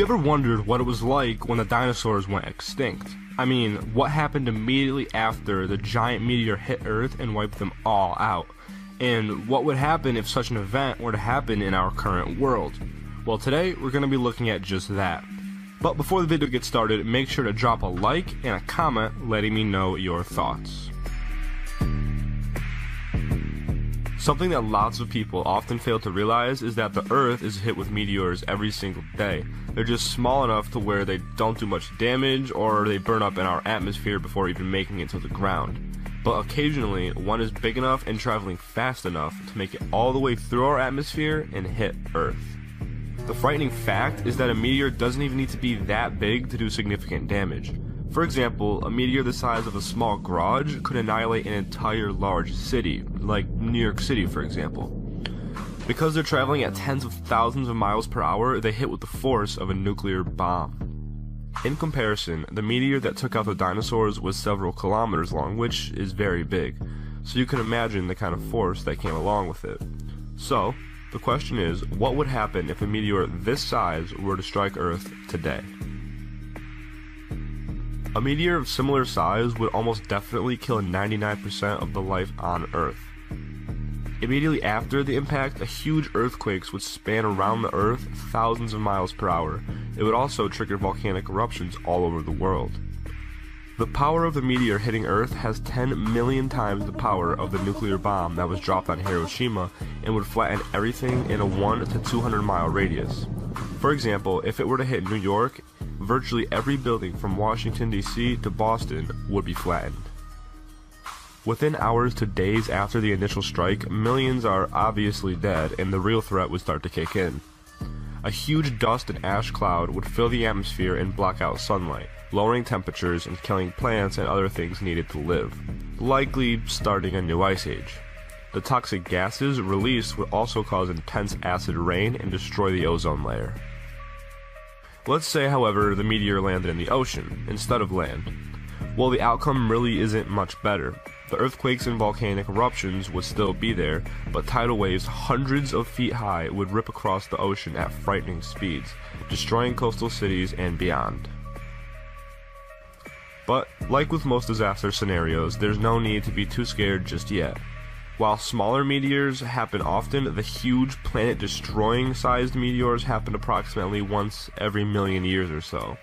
you ever wondered what it was like when the dinosaurs went extinct? I mean, what happened immediately after the giant meteor hit Earth and wiped them all out? And what would happen if such an event were to happen in our current world? Well, today we're going to be looking at just that. But before the video gets started, make sure to drop a like and a comment letting me know your thoughts. Something that lots of people often fail to realize is that the Earth is hit with meteors every single day. They're just small enough to where they don't do much damage, or they burn up in our atmosphere before even making it to the ground. But occasionally, one is big enough and traveling fast enough to make it all the way through our atmosphere and hit Earth. The frightening fact is that a meteor doesn't even need to be that big to do significant damage. For example, a meteor the size of a small garage could annihilate an entire large city, like New York City for example. Because they're traveling at tens of thousands of miles per hour, they hit with the force of a nuclear bomb. In comparison, the meteor that took out the dinosaurs was several kilometers long, which is very big, so you can imagine the kind of force that came along with it. So, the question is, what would happen if a meteor this size were to strike Earth today? A meteor of similar size would almost definitely kill 99% of the life on Earth. Immediately after the impact, a huge earthquake would span around the Earth thousands of miles per hour. It would also trigger volcanic eruptions all over the world. The power of the meteor hitting Earth has 10 million times the power of the nuclear bomb that was dropped on Hiroshima and would flatten everything in a 1 to 200 mile radius. For example, if it were to hit New York, virtually every building from Washington, D.C. to Boston would be flattened. Within hours to days after the initial strike, millions are obviously dead and the real threat would start to kick in. A huge dust and ash cloud would fill the atmosphere and block out sunlight, lowering temperatures and killing plants and other things needed to live, likely starting a new ice age. The toxic gases released would also cause intense acid rain and destroy the ozone layer. Let's say, however, the meteor landed in the ocean instead of land. Well, the outcome really isn't much better. The earthquakes and volcanic eruptions would still be there, but tidal waves hundreds of feet high would rip across the ocean at frightening speeds, destroying coastal cities and beyond. But, like with most disaster scenarios, there's no need to be too scared just yet. While smaller meteors happen often, the huge planet-destroying sized meteors happen approximately once every million years or so.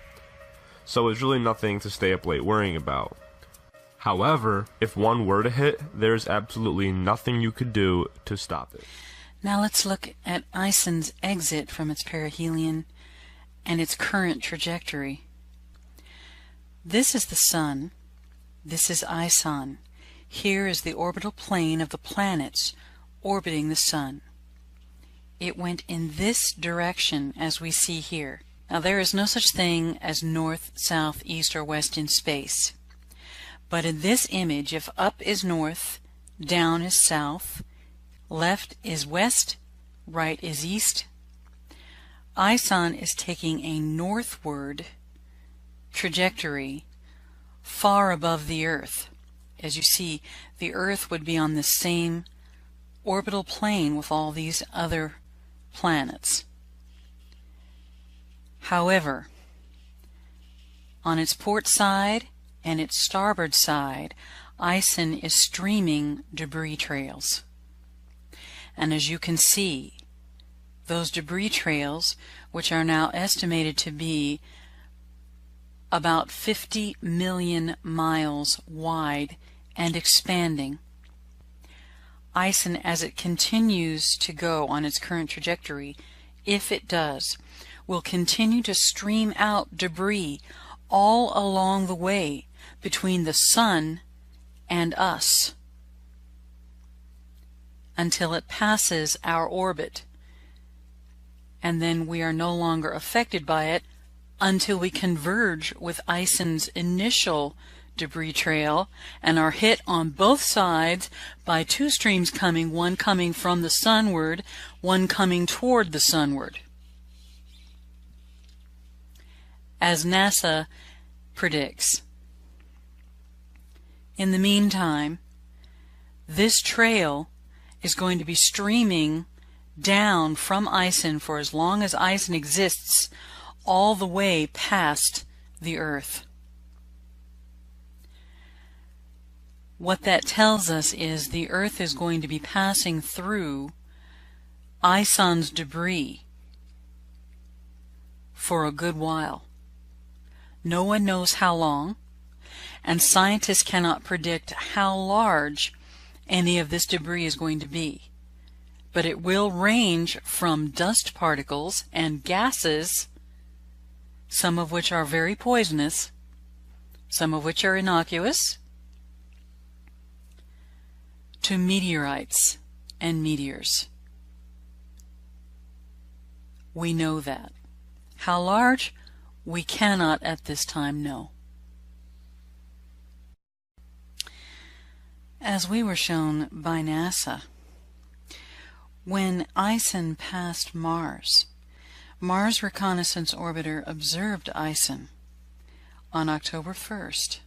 So it's really nothing to stay up late worrying about. However, if one were to hit, there's absolutely nothing you could do to stop it. Now let's look at Ison's exit from its perihelion and its current trajectory. This is the Sun. This is Ison. Here is the orbital plane of the planets orbiting the Sun. It went in this direction as we see here. Now there is no such thing as north, south, east, or west in space. But in this image, if up is north, down is south, left is west, right is east, Ison is taking a northward trajectory far above the Earth. As you see, the Earth would be on the same orbital plane with all these other planets. However, on its port side and its starboard side, Ison is streaming debris trails. And as you can see, those debris trails, which are now estimated to be about 50 million miles wide and expanding. Ison, as it continues to go on its current trajectory, if it does, will continue to stream out debris all along the way between the Sun and us until it passes our orbit, and then we are no longer affected by it until we converge with Ison's initial debris trail and are hit on both sides by two streams coming, one coming from the sunward, one coming toward the sunward. As NASA predicts. In the meantime, this trail is going to be streaming down from Ison for as long as Ison exists, all the way past the Earth. What that tells us is the Earth is going to be passing through Ison's debris for a good while. No one knows how long, and scientists cannot predict how large any of this debris is going to be. But it will range from dust particles and gases, some of which are very poisonous, some of which are innocuous, to meteorites and meteors. We know that. How large? We cannot at this time know. As we were shown by NASA, when Ison passed Mars, Mars Reconnaissance Orbiter observed Ison on October 1st.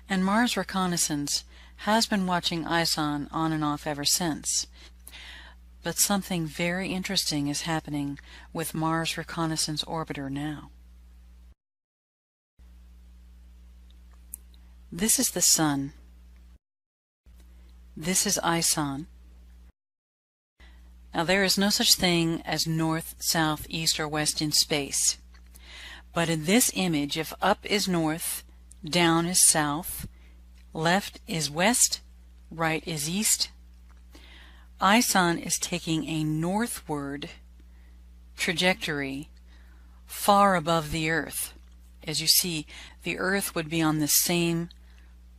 And Mars Reconnaissance has been watching Ison on and off ever since. But something very interesting is happening with Mars Reconnaissance Orbiter now. This is the Sun. This is Ison. Now there is no such thing as north, south, east, or west in space. But in this image, if up is north, down is south, left is west, right is east, Ison is taking a northward trajectory far above the Earth. As you see, the Earth would be on the same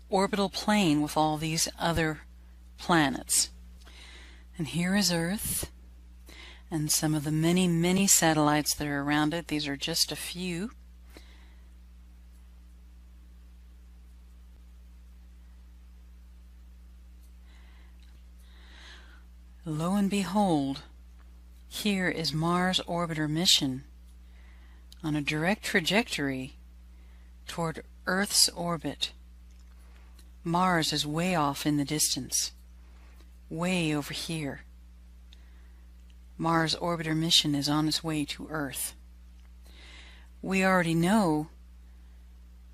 orbital plane with all these other planets. And here is Earth, and some of the many, many satellites that are around it. These are just a few. Lo and behold, here is Mars Orbiter mission on a direct trajectory toward Earth's orbit. Mars is way off in the distance, way over here. Mars Orbiter mission is on its way to Earth. We already know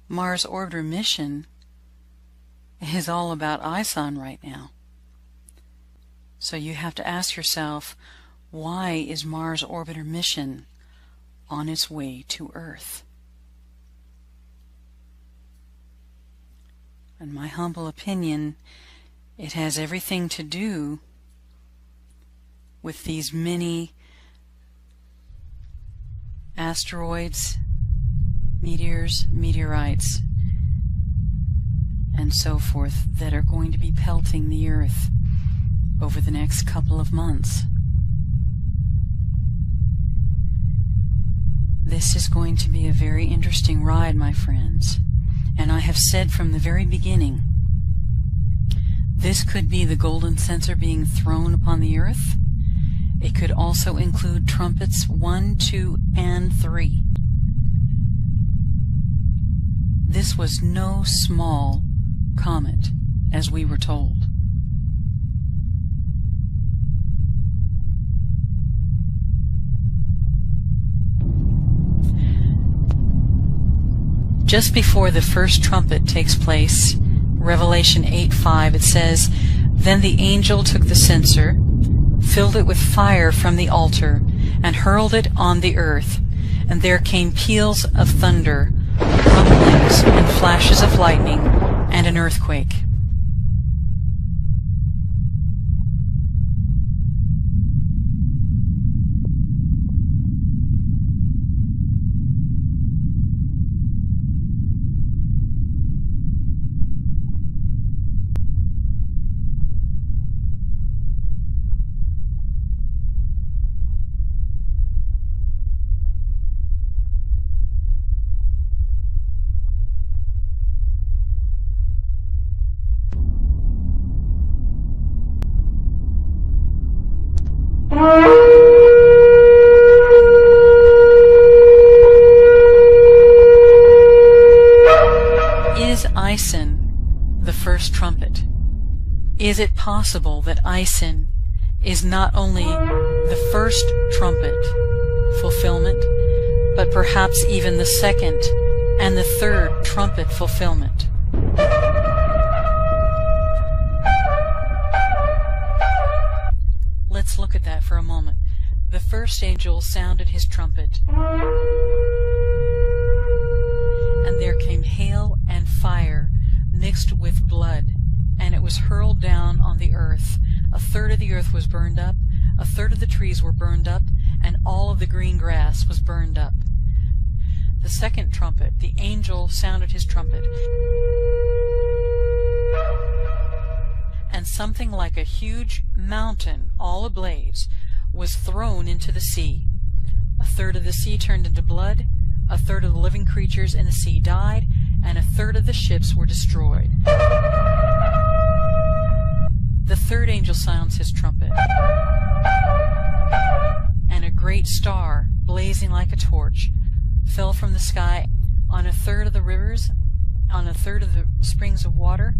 Mars Orbiter mission is all about Ison right now. So you have to ask yourself, why is Mars Orbiter mission on its way to Earth? In my humble opinion, it has everything to do with these many asteroids, meteors, meteorites, and so forth that are going to be pelting the Earth over the next couple of months. This is going to be a very interesting ride, my friends, and I have said from the very beginning, this could be the golden censer being thrown upon the Earth. It could also include trumpets 1, 2, and 3. This was no small comet, as we were told. Just before the first trumpet takes place, Revelation 8:5, it says, "Then the angel took the censer, filled it with fire from the altar, and hurled it on the earth. And there came peals of thunder, rumblings, and flashes of lightning, and an earthquake." Is Ison the first trumpet? Is it possible that Ison is not only the first trumpet fulfillment, but perhaps even the second and the third trumpet fulfillment. Let's look at that for a moment. The first angel sounded his trumpet, and there came hail and fire mixed with blood, and it was hurled down on the earth. A third of the earth was burned up, a third of the trees were burned up, and all of the green grass was burned up. The second trumpet, the angel sounded his trumpet, and something like a huge mountain, all ablaze, was thrown into the sea. A third of the sea turned into blood, a third of the living creatures in the sea died, and a third of the ships were destroyed. The third angel sounds his trumpet, and a great star, blazing like a torch, fell from the sky on a third of the rivers, on a third of the springs of water,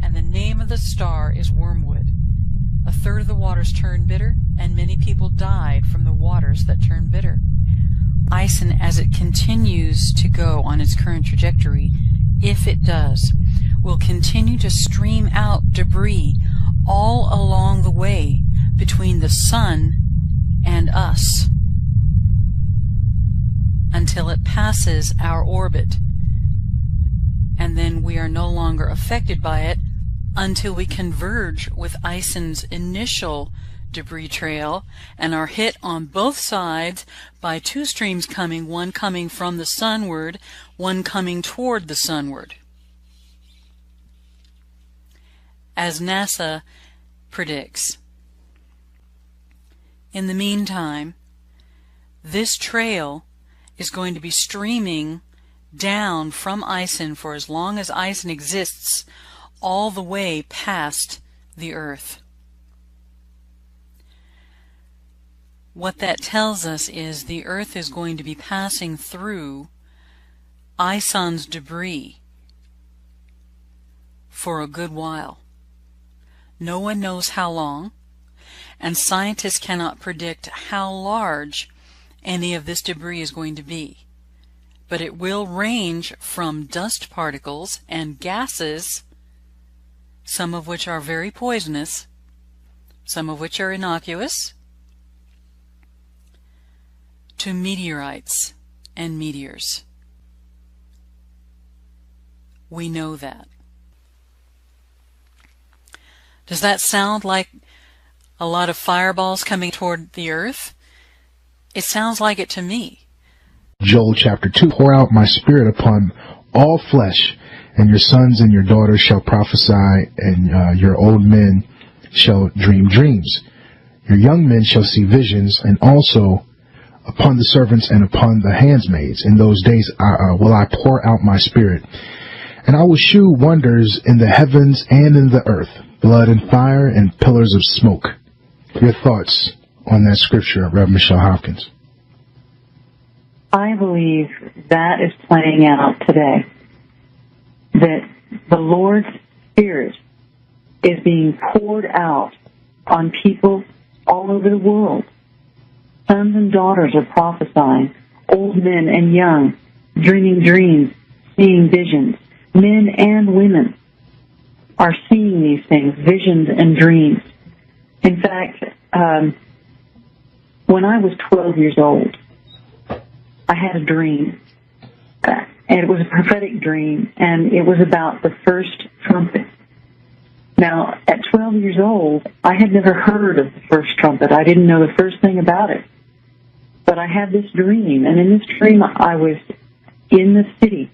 and the name of the star is Wormwood. A third of the waters turned bitter, and many people died from the waters that turned bitter. Ison, as it continues to go on its current trajectory, if it does, will continue to stream out debris all along the way between the sun and us until it passes our orbit, and then we are no longer affected by it until we converge with Ison's initial debris trail and are hit on both sides by two streams coming, one coming from the sunward, one coming toward the sunward. As NASA predicts. In the meantime, this trail is going to be streaming down from Ison for as long as Ison exists, all the way past the Earth. What that tells us is the Earth is going to be passing through Ison's debris for a good while. No one knows how long, and scientists cannot predict how large any of this debris is going to be. But it will range from dust particles and gases, some of which are very poisonous, some of which are innocuous, to meteorites and meteors. We know that. Does that sound like a lot of fireballs coming toward the earth? It sounds like it to me. Joel chapter 2, pour out my spirit upon all flesh, and your sons and your daughters shall prophesy, and your old men shall dream dreams. Your young men shall see visions, and also upon the servants and upon the handmaids. In those days will I pour out my spirit, and I will shew wonders in the heavens and in the earth, blood and fire and pillars of smoke. Your thoughts on that scripture, Reverend Michelle Hopkins? I believe that is playing out today. That the Lord's Spirit is being poured out on people all over the world. Sons and daughters are prophesying, old men and young, dreaming dreams, seeing visions. Men and women are seeing these things, visions and dreams. In fact, when I was 12 years old, I had a dream, and it was a prophetic dream, and it was about the first trumpet. Now, at 12 years old, I had never heard of the first trumpet. I didn't know the first thing about it. But I had this dream, and in this dream, I was in the city,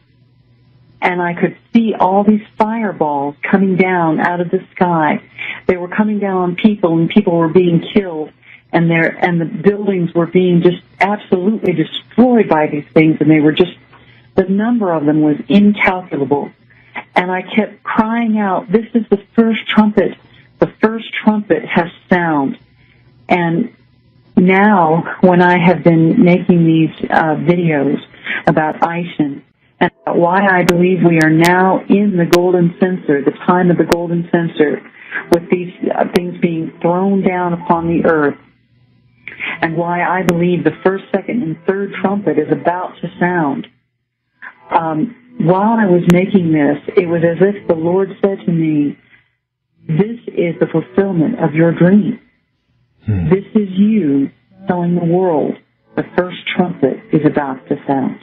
and I could see all these fireballs coming down out of the sky. They were coming down on people, and people were being killed, and the buildings were being just absolutely destroyed by these things, and they were just, the number of them was incalculable. And I kept crying out, this is the first trumpet. The first trumpet has sound. And now, when I have been making these videos about Ison, and about why I believe we are now in the golden censer, the time of the golden censer, with these things being thrown down upon the earth, and why I believe the first, second, and third trumpet is about to sound. While I was making this, it was as if the Lord said to me, this is the fulfillment of your dream. This is you telling the world the first trumpet is about to sound.